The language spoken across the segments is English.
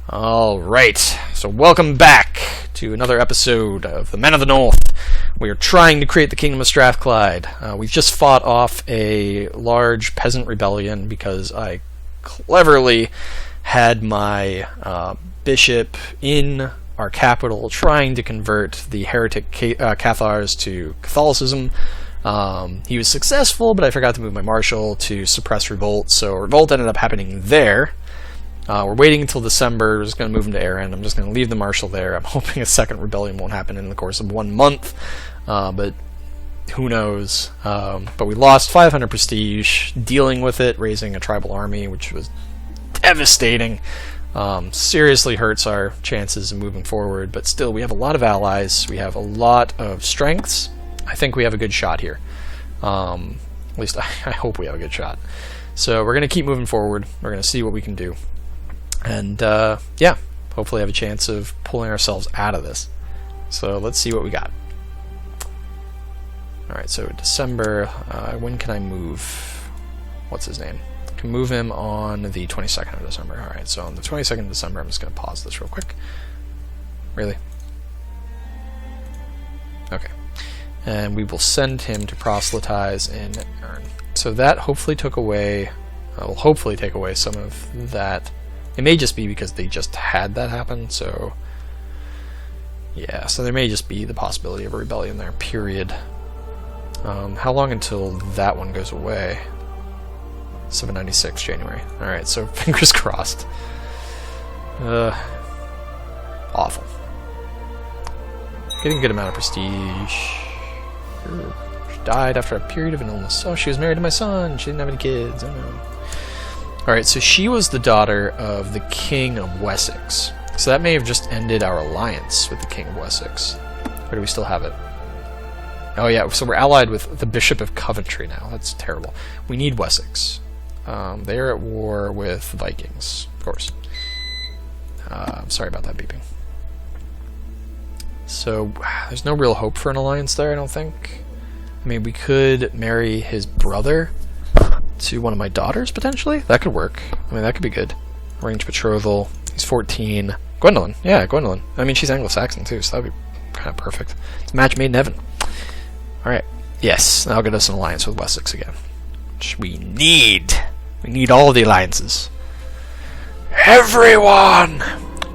Alright, so welcome back to another episode of the Men of the North. We are trying to create the Kingdom of Strathclyde. We've just fought off a large peasant rebellion because I cleverly had my bishop in our capital trying to convert the heretic Cathars to Catholicism. He was successful, but I forgot to move my marshal to suppress revolt, so revolt ended up happening there. We're waiting until December. We're just going to move him to Erin. I'm just going to leave the marshal there. I'm hoping a second rebellion won't happen in the course of 1 month, but who knows. But we lost 500 prestige dealing with it, raising a tribal army, which was devastating. Seriously hurts our chances of moving forward, but still, we have a lot of allies. We have a lot of strengths. I think we have a good shot here. At least I hope we have a good shot. So we're going to keep moving forward. We're going to see what we can do. And, yeah, hopefully have a chance of pulling ourselves out of this. So let's see what we got. Alright, so December, when can I move? What's his name? I can move him on the 22nd of December. Alright, so on the 22nd of December, I'm just going to pause this real quick. Really? Okay. And we will send him to proselytize in Erin. So that hopefully took away, will hopefully take away some of that. It may just be because they just had that happen, so yeah, so there may just be the possibility of a rebellion there, period. How long until that one goes away? 796 January. Alright, so fingers crossed. Awful. Getting a good amount of prestige. She died after a period of an illness. Oh, she was married to my son. She didn't have any kids. Oh no. Alright, so she was the daughter of the King of Wessex. So that may have just ended our alliance with the King of Wessex. Or do we still have it? Oh yeah, so we're allied with the Bishop of Coventry now. That's terrible. We need Wessex. They're at war with Vikings, of course. Sorry about that beeping. So, there's no real hope for an alliance there, I don't think. I mean, we could marry his brother to one of my daughters, potentially? That could work. I mean, that could be good. Arrange betrothal. He's 14. Gwendolyn. Yeah, Gwendolyn. I mean, she's Anglo-Saxon, too, so that would be kind of perfect. It's a match made in heaven. Alright. Yes, that'll get us an alliance with Wessex again. Which we need. We need all of the alliances. Everyone!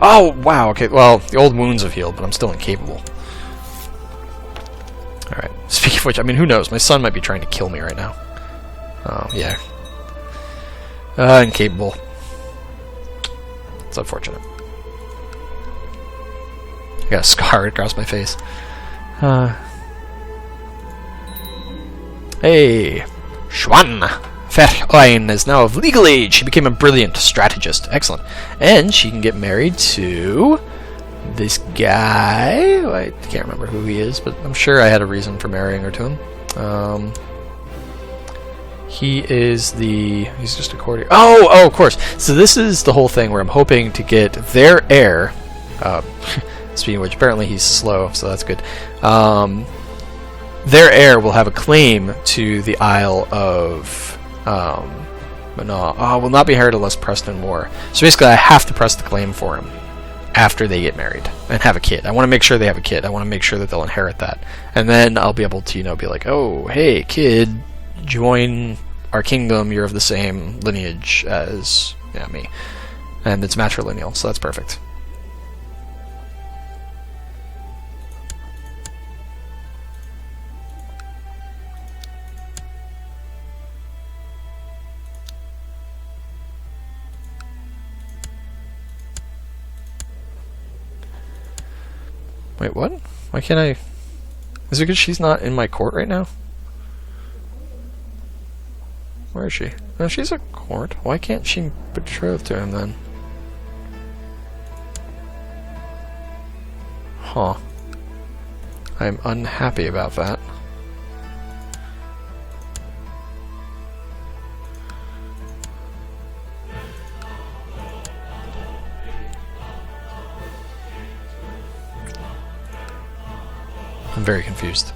Oh, wow, okay, well, the old wounds have healed, but I'm still incapable. Alright, speaking of which, I mean, who knows? My son might be trying to kill me right now. Oh, yeah. Incapable. It's unfortunate. I got a scar across my face. Hey! Schwan! Fairlein is now of legal age. She became a brilliant strategist. Excellent. And she can get married to this guy. I can't remember who he is, but I'm sure I had a reason for marrying her to him. He is he's just a courtier. Oh, of course. So this is the whole thing where I'm hoping to get their heir. Speaking of which, apparently he's slow, so that's good. Their heir will have a claim to the Isle of will not be inherited unless pressed in war. So basically, I have to press the claim for him after they get married and have a kid. I want to make sure they have a kid. I want to make sure that they'll inherit that, and then I'll be able to, be like, oh, hey, kid, join our kingdom. You're of the same lineage as me, and it's matrilineal, so that's perfect. Wait, what? Why can't I... Is it because she's not in my court right now? Where is she? No, she's at court. Why can't she betroth to him then? Huh. I'm unhappy about that. I'm very confused.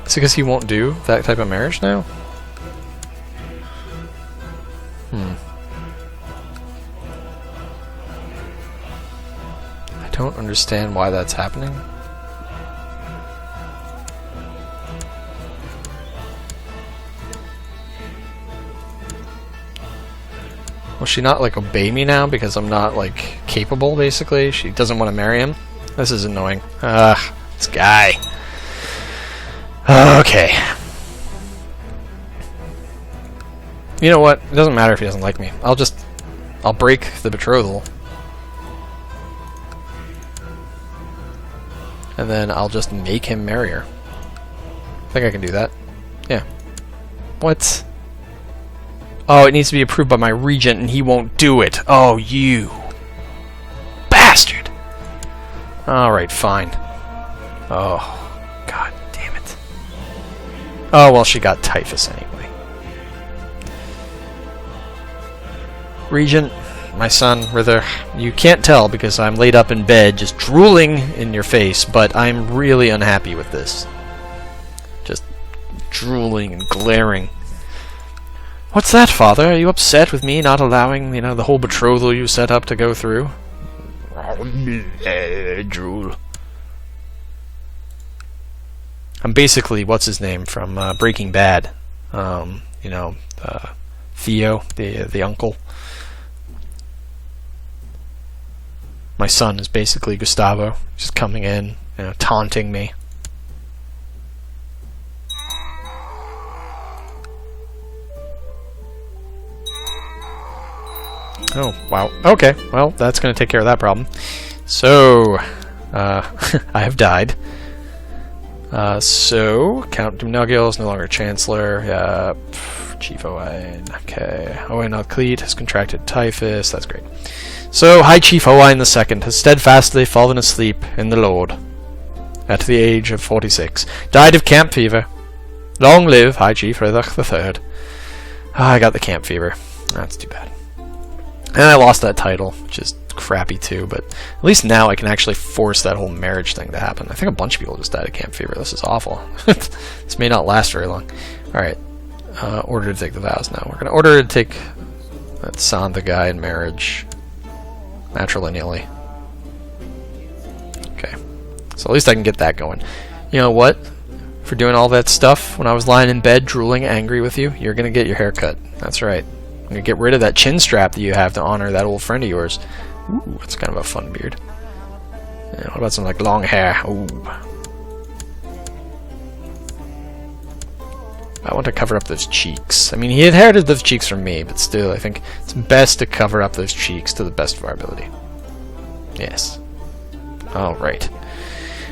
Is it because he won't do that type of marriage now? I don't understand why that's happening. Will she not, like, obey me now because I'm not, like, capable, basically? She doesn't want to marry him? This is annoying. This guy. Okay. You know what? It doesn't matter if he doesn't like me. I'll break the betrothal. And then I'll just make him marry her. I think I can do that. Yeah. What? Oh, it needs to be approved by my regent, and he won't do it. Oh, you bastard! Alright, fine. Oh, god damn it. Oh, well, she got typhus anyway. Regent, my son, Rither, you can't tell because I'm laid up in bed just drooling in your face, but I'm really unhappy with this. Just drooling and glaring. What's that, Father? Are you upset with me not allowing, the whole betrothal you set up to go through? Drool. I'm basically, what's his name from Breaking Bad? Theo, the uncle. My son is basically Gustavo, just coming in, taunting me. Oh, wow. Okay, well, that's going to take care of that problem. So, I have died. So, Count Dumnugil is no longer Chancellor. Chief Owain. Okay. Owain Cleet has contracted typhus. That's great. So, High Chief Owain II has steadfastly fallen asleep in the Lord at the age of 46. Died of camp fever. Long live High Chief Riddoch III. I got the camp fever. That's too bad. And I lost that title, which is crappy too, but at least now I can actually force that whole marriage thing to happen. I think a bunch of people just died of camp fever. This is awful. This may not last very long. Alright, order to take the vows now. We're going to order to take that Santha guy in marriage. Matrilineally. Okay, so at least I can get that going. You know what? For doing all that stuff, when I was lying in bed drooling angry with you, you're going to get your hair cut. That's right. I'm going to get rid of that chin strap that you have to honor that old friend of yours. Ooh, that's kind of a fun beard. Yeah, what about some, like, long hair? Ooh. I want to cover up those cheeks. I mean, he inherited those cheeks from me, but still, I think it's best to cover up those cheeks to the best of our ability. Yes. Alright.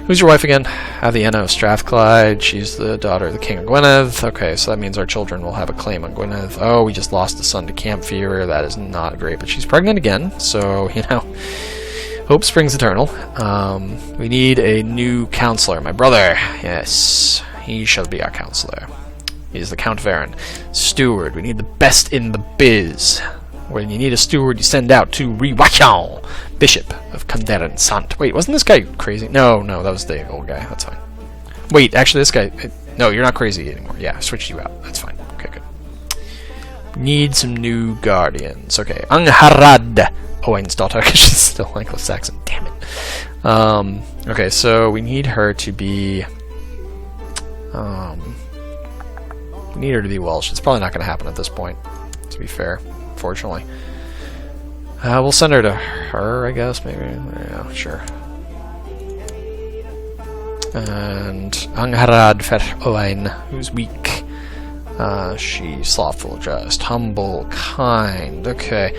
Who's your wife again? Avienna of Strathclyde. She's the daughter of the King of Gwynedd. Okay, so that means our children will have a claim on Gwynedd. Oh, we just lost a son to camp fever. That is not great, but she's pregnant again, so, hope springs eternal. We need a new counselor. My brother. Yes, he shall be our counselor. He is the Count Varen. Steward. We need the best in the biz. When you need a steward, you send out to Riwachon, Bishop of Kunderen Sant. Wait, wasn't this guy crazy? No, that was the old guy. That's fine. Wait, actually, this guy... No, you're not crazy anymore. Yeah, I switched you out. That's fine. Okay, good. Need some new guardians. Okay, Angharad, Owain's daughter, because she's still Anglo-Saxon. Damn it. Okay, so we need her to be... we need her to be Welsh. It's probably not going to happen at this point, to be fair. Unfortunately. We'll send her to her, I guess, maybe. Yeah, sure. And Angharad fer Owain, who's weak. She's slothful, just, humble, kind. Okay.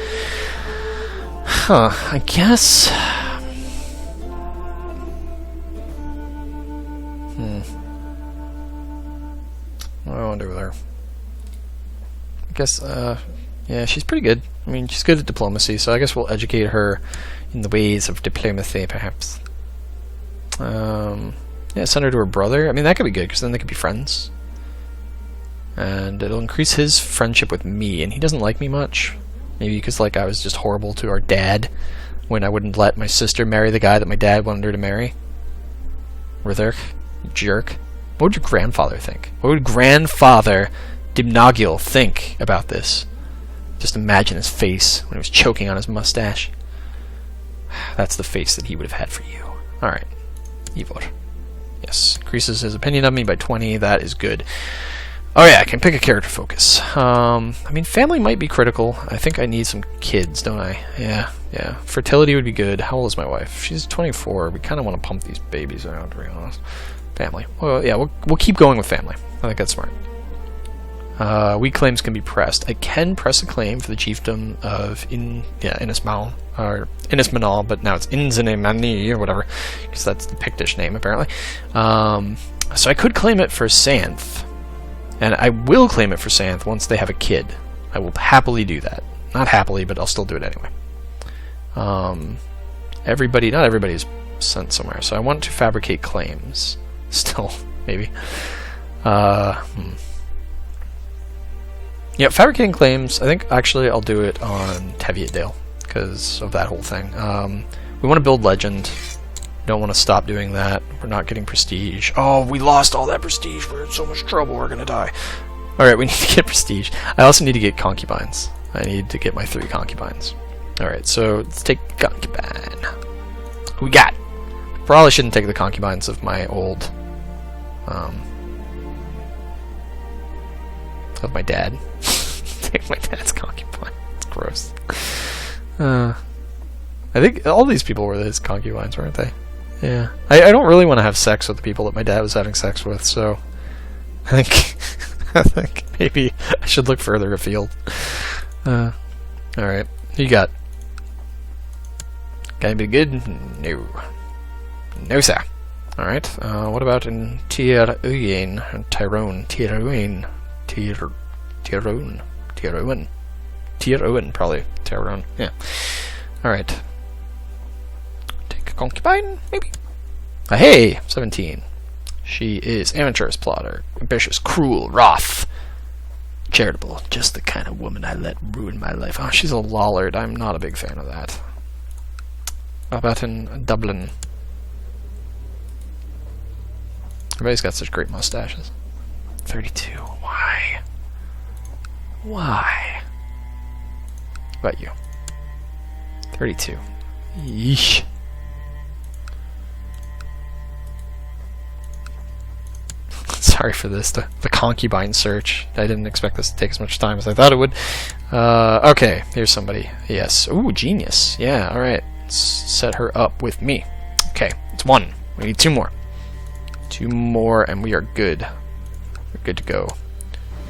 Huh, I guess... What do I want to do with her? I guess, yeah, she's pretty good. I mean, she's good at diplomacy, so I guess we'll educate her in the ways of diplomacy, perhaps. Yeah, send her to her brother. I mean, that could be good, because then they could be friends. And it'll increase his friendship with me, and he doesn't like me much. Maybe because, like, I was just horrible to our dad when I wouldn't let my sister marry the guy that my dad wanted her to marry. Rither, you jerk. What would your grandfather think? What would grandfather Dimnagil think about this? Just imagine his face when he was choking on his mustache. That's the face that he would have had for you. Alright. Ivor. Yes. Increases his opinion of me by 20. That is good. Oh yeah, I can pick a character focus. I mean, family might be critical. I think I need some kids, don't I? Yeah. Fertility would be good. How old is my wife? She's 24. We kind of want to pump these babies around, to be honest. Family. Well, yeah, we'll keep going with family. I think that's smart. Weak claims can be pressed. I can press a claim for the chiefdom of Innismal, or Innismanal, but now it's Inzinemani, or whatever, because that's the Pictish name, apparently. So I could claim it for Santh, and I will claim it for Santh once they have a kid. I will happily do that. Not happily, but I'll still do it anyway. Not everybody's sent somewhere, so I want to fabricate claims. Still, maybe. Yeah, fabricating claims, I think actually I'll do it on Teviotdale because of that whole thing. We want to build legend. Don't want to stop doing that. We're not getting prestige. Oh, we lost all that prestige. We're in so much trouble. We're going to die. Alright, we need to get prestige. I also need to get concubines. I need to get my 3 concubines. Alright, so let's take concubine. Who we got? Probably shouldn't take the concubines of my old... of my dad. Take my dad's concubine. It's gross. I think all these people were his concubines, weren't they? Yeah. I don't really want to have sex with the people that my dad was having sex with, so I think maybe I should look further afield. Alright. Who you got? Can I be good? No. No, sir. Alright. What about in Tyrone? Tyrone, probably. Tyrone, yeah. Alright. Take a concubine, maybe? Hey! 17. She is amateurist plotter, ambitious, cruel, wrath, charitable. Just the kind of woman I let ruin my life. Oh, she's a lollard. I'm not a big fan of that. How about in Dublin? Everybody's got such great mustaches. 32. Why? Why? How about you? 32. Yeesh. Sorry for this, the concubine search. I didn't expect this to take as much time as I thought it would. Okay, here's somebody. Yes. Ooh, genius. Yeah, alright. Let's set her up with me. Okay, it's 1. We need 2 more. 2 more and we are good. We're good to go.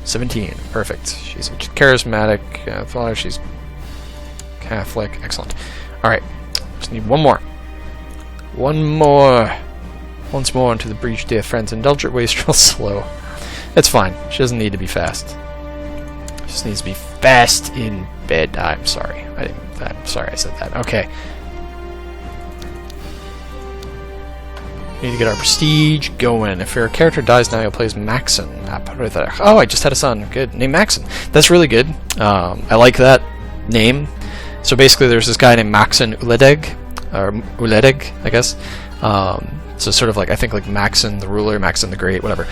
17. Perfect. She's charismatic. Father, she's Catholic. Excellent. Alright. Just need 1 more. 1 more. Once more into the breach, dear friends. Indulge her wastrel slow. It's fine. She doesn't need to be fast. She just needs to be fast in bed. I'm sorry. I'm sorry I said that. Okay. We need to get our prestige going. If your character dies now, you'll play as Maxon. Oh, I just had a son. Good. Name Maxon. That's really good. I like that name. So basically there's this guy named Maxon Uledeg. Or Uledeg, I guess. So sort of like, I think like Maxon the ruler, Maxon the Great, whatever.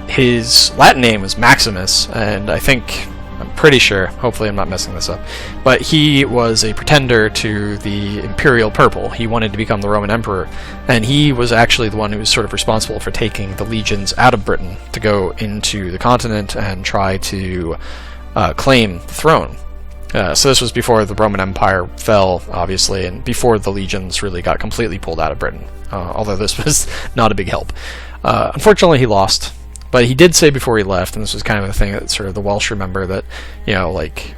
His Latin name was Maximus, and I'm pretty sure, hopefully I'm not messing this up, but he was a pretender to the Imperial Purple. He wanted to become the Roman Emperor, and he was actually the one who was sort of responsible for taking the legions out of Britain to go into the continent and try to claim the throne. So this was before the Roman Empire fell, obviously, and before the legions really got completely pulled out of Britain, although this was not a big help. Unfortunately, he lost, but he did say before he left, and this was kind of a thing that sort of the Welsh remember, that, you know, like,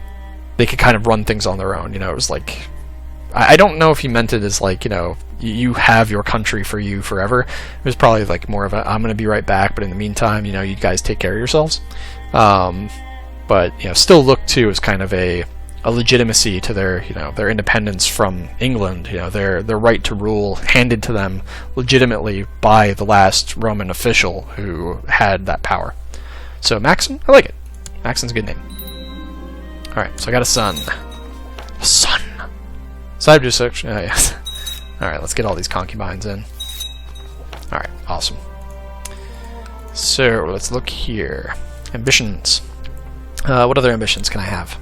they could kind of run things on their own. You know, it was like, I don't know if he meant it as like, you know, you have your country for you forever. It was probably like more of a, I'm going to be right back, but in the meantime, you know, you guys take care of yourselves. But, you know, still looked to as kind of a legitimacy to their, you know, their independence from England, you know, their right to rule handed to them legitimately by the last Roman official who had that power. So Maxon, I like it. Maxon's a good name. Alright, so I got a son. A son! Side research, yes. Alright, let's get all these concubines in. Alright, awesome. So, let's look here. Ambitions. What other ambitions can I have?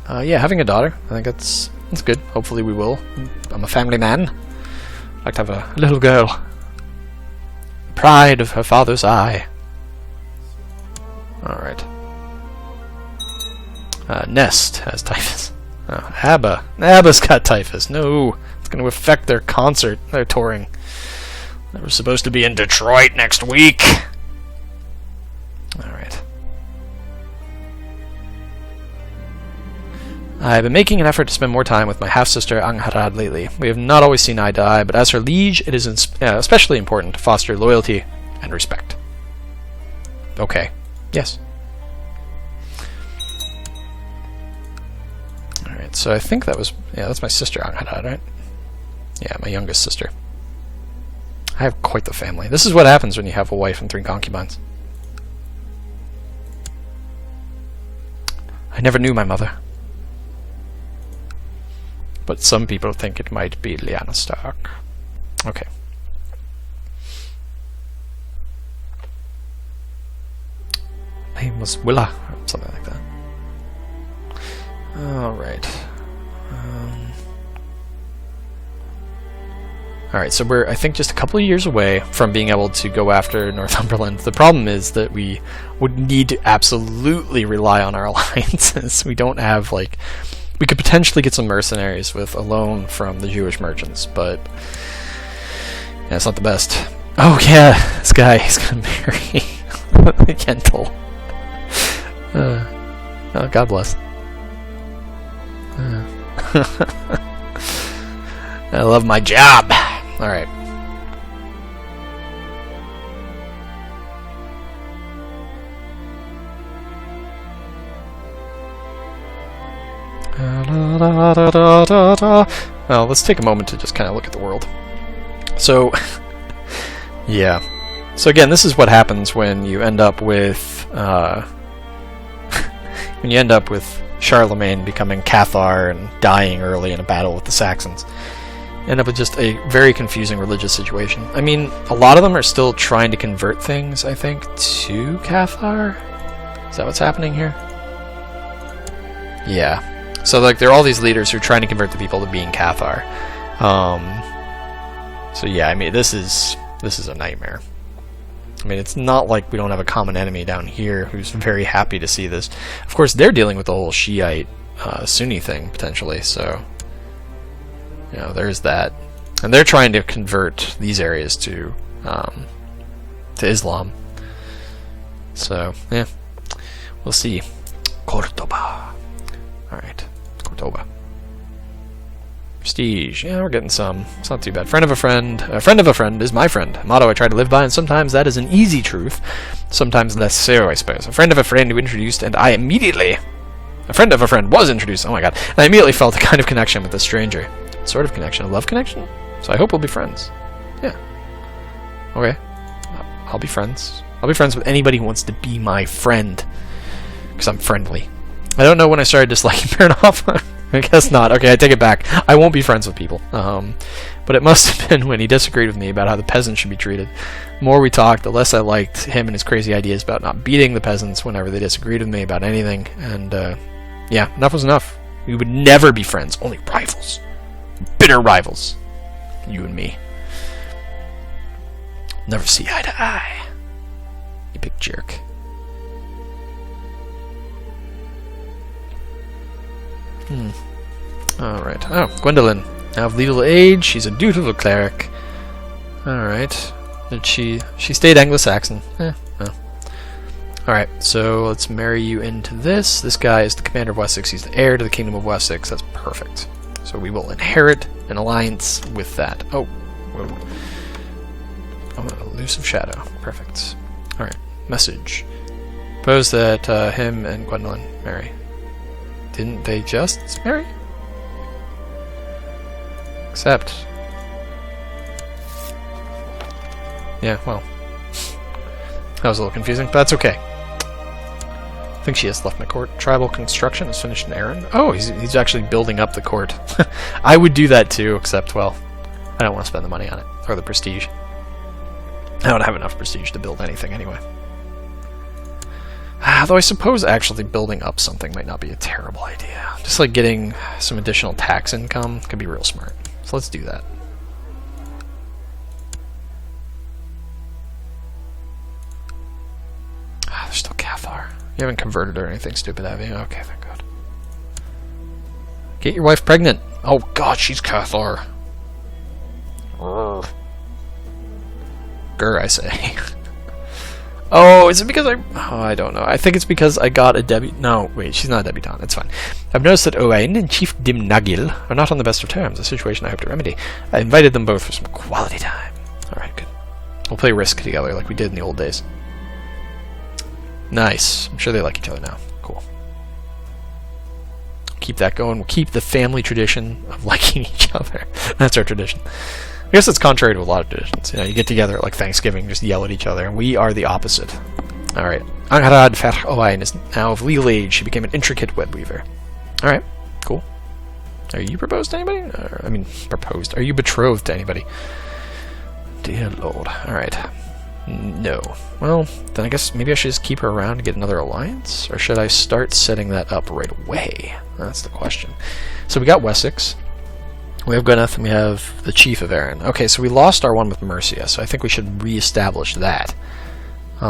Yeah, having a daughter. I think that's good. Hopefully we will. I'm a family man. I'd like to have a little girl. Pride of her father's eye. Alright. Nest has typhus. Oh, Abba. Abba's got typhus. No. It's going to affect their concert. They're touring. They were supposed to be in Detroit next week. Alright. I've been making an effort to spend more time with my half-sister Angharad lately. We have not always seen eye to eye, but as her liege, it is especially important to foster loyalty and respect. Okay. Yes. Alright, so I think that was... Yeah, that's my sister Angharad, right? Yeah, my youngest sister. I have quite the family. This is what happens when you have a wife and 3 concubines. I never knew my mother. But some people think it might be Lyanna Stark. Okay. Name was Willa, or something like that. Alright. Alright, so we're, I think, just a couple of years away from being able to go after Northumberland. The problem is that we would need to absolutely rely on our alliances. We don't have, like... We could potentially get some mercenaries with a loan from the Jewish merchants, but... Yeah, it's not the best. Oh yeah, this guy, he's gonna marry Yentl. Oh, God bless. I love my job! Alright. Well, let's take a moment to just kind of look at the world. So, yeah. So again, this is what happens when you end up with Charlemagne becoming Cathar and dying early in a battle with the Saxons. End up with just a very confusing religious situation. I mean, a lot of them are still trying to convert things, I think, to Cathar? Is that what's happening here? Yeah. So, like, there are all these leaders who are trying to convert the people to being Cathar. So yeah, I mean, this is a nightmare. I mean, it's not like we don't have a common enemy down here who's very happy to see this. Of course, they're dealing with the whole Shiite Sunni thing, potentially, so... You know, there's that. And they're trying to convert these areas to Islam. So, yeah. We'll see. Cordoba. Alright. Cordoba. Prestige. Yeah, we're getting some. It's not too bad. Friend of a friend is my friend. A motto I try to live by, and sometimes that is an easy truth. Sometimes less so, I suppose. A friend of a friend who introduced, and I immediately... A friend of a friend was introduced. Oh my god. And I immediately felt a kind of connection with this stranger. Sort of connection. A love connection? So I hope we'll be friends. Yeah. Okay. I'll be friends. I'll be friends with anybody who wants to be my friend. Because I'm friendly. I don't know when I started disliking Baranov. I guess not. Okay, I take it back. I won't be friends with people. But it must have been when he disagreed with me about how the peasants should be treated. The more we talked, the less I liked him and his crazy ideas about not beating the peasants whenever they disagreed with me about anything. And, yeah, enough was enough. We would never be friends. Only rivals. Bitter rivals. You and me. Never see eye to eye. You big jerk. Alright. Oh, Gwendolyn. Now of legal age, she's a dutiful cleric. Alright. Did she stayed Anglo-Saxon. Oh. Alright, so let's marry you into this. This guy is the commander of Wessex. He's the heir to the Kingdom of Wessex. That's perfect. So we will inherit an alliance with that. Oh. Whoa. Oh, an elusive shadow. Perfect. Alright. Message. Suppose that him and Gwendolyn marry. Didn't they just marry? Except... Yeah, well... That was a little confusing, but that's okay. I think she has left my court. Tribal construction has finished an errand. Oh, he's actually building up the court. I would do that too, except, well, I don't want to spend the money on it. Or the prestige. I don't have enough prestige to build anything anyway. Though I suppose actually building up something might not be a terrible idea. Just like getting some additional tax income could be real smart. So let's do that. There's still Cathar. You haven't converted or anything stupid, have you? Okay, thank God. Get your wife pregnant. Oh God, she's Cathar. Grr, I say. Oh, is it because I don't know. I think it's because I got a No, wait, she's not a debutante. It's fine. I've noticed that Owain and Chief Dimnagil are not on the best of terms, a situation I hope to remedy. I invited them both for some quality time. Alright, good. We'll play Risk together like we did in the old days. Nice. I'm sure they like each other now. Cool. Keep that going. We'll keep the family tradition of liking each other. That's our tradition. I guess it's contrary to a lot of traditions. You know, you get together at like Thanksgiving, just yell at each other, and we are the opposite. Alright. Angarad Fer Owain is now of legal age. She became an intricate web weaver. Alright, cool. Are you proposed to anybody? I mean, proposed. Are you betrothed to anybody? Dear Lord. Alright. No. Well, then I guess maybe I should just keep her around to get another alliance? Or should I start setting that up right away? That's the question. So we got Wessex. We have Gwyneth, and we have the Chief of Erin. Okay, so we lost our one with Mercia, so I think we should re-establish that. He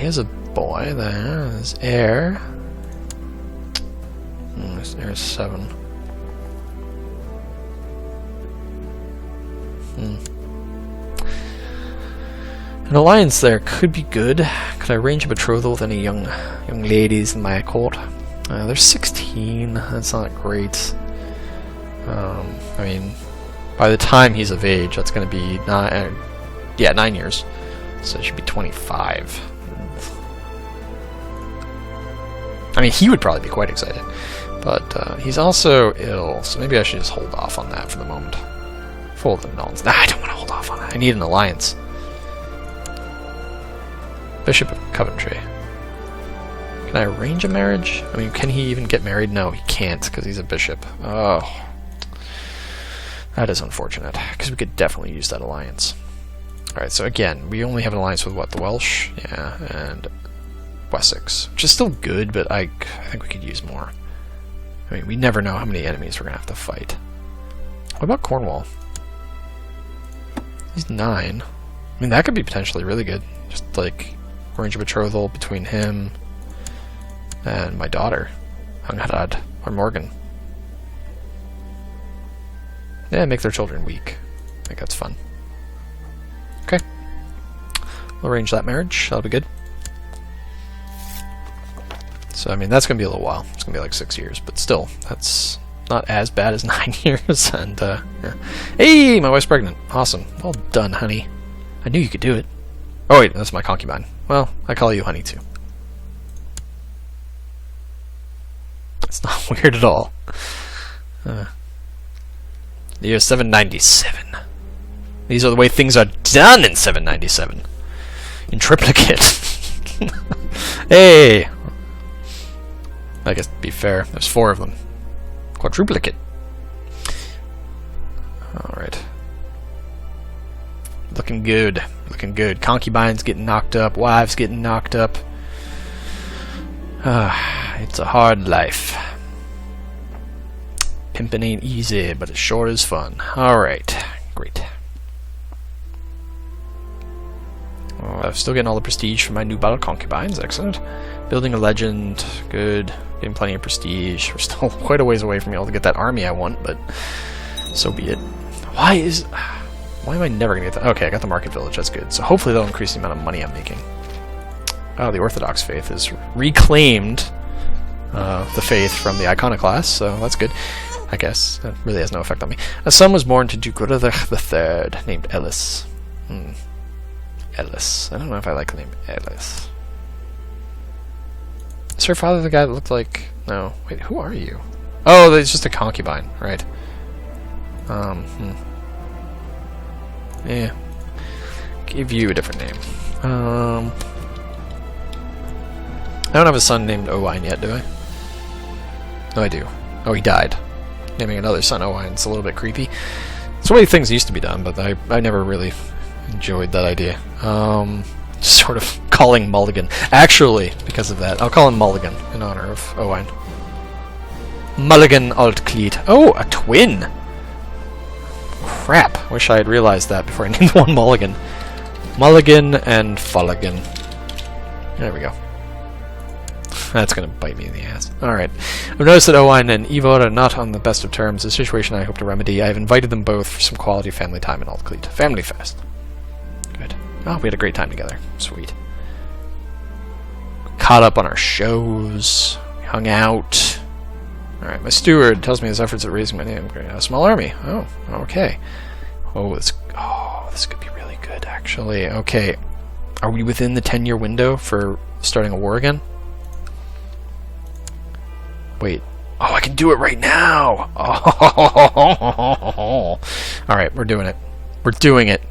has a boy there. His heir. His heir is 7. An alliance there could be good. Could I arrange a betrothal with any young ladies in my court? They're 16. That's not great. I mean, by the time he's of age, that's going to be 9 years. So it should be 25. I mean, he would probably be quite excited. But he's also ill, so maybe I should just hold off on that for the moment. Full of the nonsense. I don't want to hold off on that. I need an alliance. Bishop of Coventry. Can I arrange a marriage? I mean, can he even get married? No, he can't, because he's a bishop. Oh. That is unfortunate, because we could definitely use that alliance. Alright, so again, we only have an alliance with, what, the Welsh? Yeah, and Wessex. Which is still good, but I think we could use more. I mean, we never know how many enemies we're going to have to fight. What about Cornwall? He's 9. I mean, that could be potentially really good. Just, like, arrange a betrothal between him and my daughter, Angarad, or Morgan. Yeah, make their children weak. I think that's fun. Okay. We'll arrange that marriage. That'll be good. So, I mean, that's going to be a little while. It's going to be like 6 years, but still, that's not as bad as 9 years. And, yeah. Hey, my wife's pregnant. Awesome. Well done, honey. I knew you could do it. Oh, wait, that's my concubine. Well, I call you honey, too. It's not weird at all. The year 797. These are the way things are done in 797. In triplicate. Hey! I guess to be fair, there's 4 of them. Quadruplicate. Alright. Looking good. Looking good. Concubines getting knocked up. Wives getting knocked up. It's a hard life. Pimping ain't easy, but it sure is fun. Alright. Great. I'm still getting all the prestige from my new battle concubines. Excellent. Building a legend. Good. Getting plenty of prestige. We're still quite a ways away from being able to get that army I want, but so be it. Why am I never going to get that? Okay, I got the market village. That's good. So hopefully that'll increase the amount of money I'm making. Oh, the Orthodox faith is reclaimed the faith from the iconoclast, so that's good. I guess. That really has no effect on me. A son was born to Duke Ruther III, named Ellis. Ellis. I don't know if I like the name Ellis. Is her father the guy that looked like... No. Wait, who are you? Oh, it's just a concubine, right. Yeah. Give you a different name. I don't have a son named Owain yet, do I? No, I do. Oh, he died. Naming another son Owain's a little bit creepy. It's the way things used to be done, but I never really enjoyed that idea. sort of calling Mulligan. Actually, because of that, I'll call him Mulligan in honor of Owain. Mulligan Altcleed. Oh, a twin! Crap, wish I had realized that before I named one Mulligan. Mulligan and Fulligan. There we go. That's gonna bite me in the ass. Alright. I've noticed that Owain and Eivor are not on the best of terms, a situation I hope to remedy. I have invited them both for some quality family time in Altcleed. Family fest. Good. Oh, we had a great time together. Sweet. Caught up on our shows. We hung out. Alright, my steward tells me his efforts at raising my name. A small army. Oh, okay. Oh, this could be really good, actually. Okay. Are we within the 10-year window for starting a war again? Wait. Oh, I can do it right now! Oh. Alright, we're doing it. We're doing it.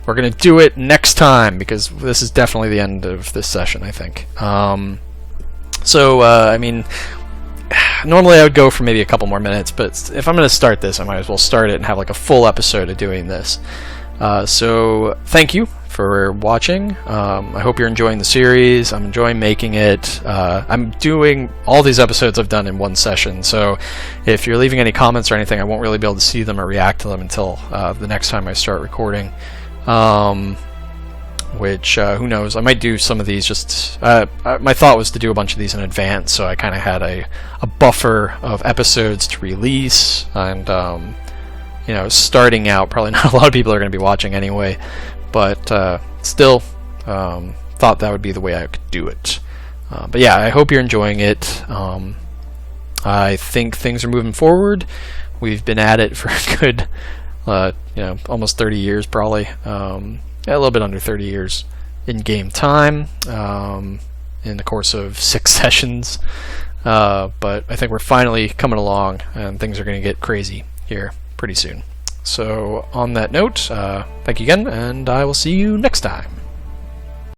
We're gonna do it next time, because this is definitely the end of this session, I think. I mean, normally I would go for maybe a couple more minutes, but if I'm gonna start this, I might as well start it and have like a full episode of doing this. So, thank you for watching. I hope you're enjoying the series. I'm enjoying making it. I'm doing all these episodes I've done in one session, so if you're leaving any comments or anything, I won't really be able to see them or react to them until the next time I start recording. Which, who knows, I might do some of these just... my thought was to do a bunch of these in advance, so I kind of had a buffer of episodes to release, and, you know, starting out, probably not a lot of people are going to be watching anyway, but still thought that would be the way I could do it. But yeah, I hope you're enjoying it. I think things are moving forward. We've been at it for a good, you know, almost 30 years probably. Yeah, a little bit under 30 years in game time, in the course of 6 sessions. But I think we're finally coming along, and things are going to get crazy here pretty soon. So on that note, thank you again, and I will see you next time.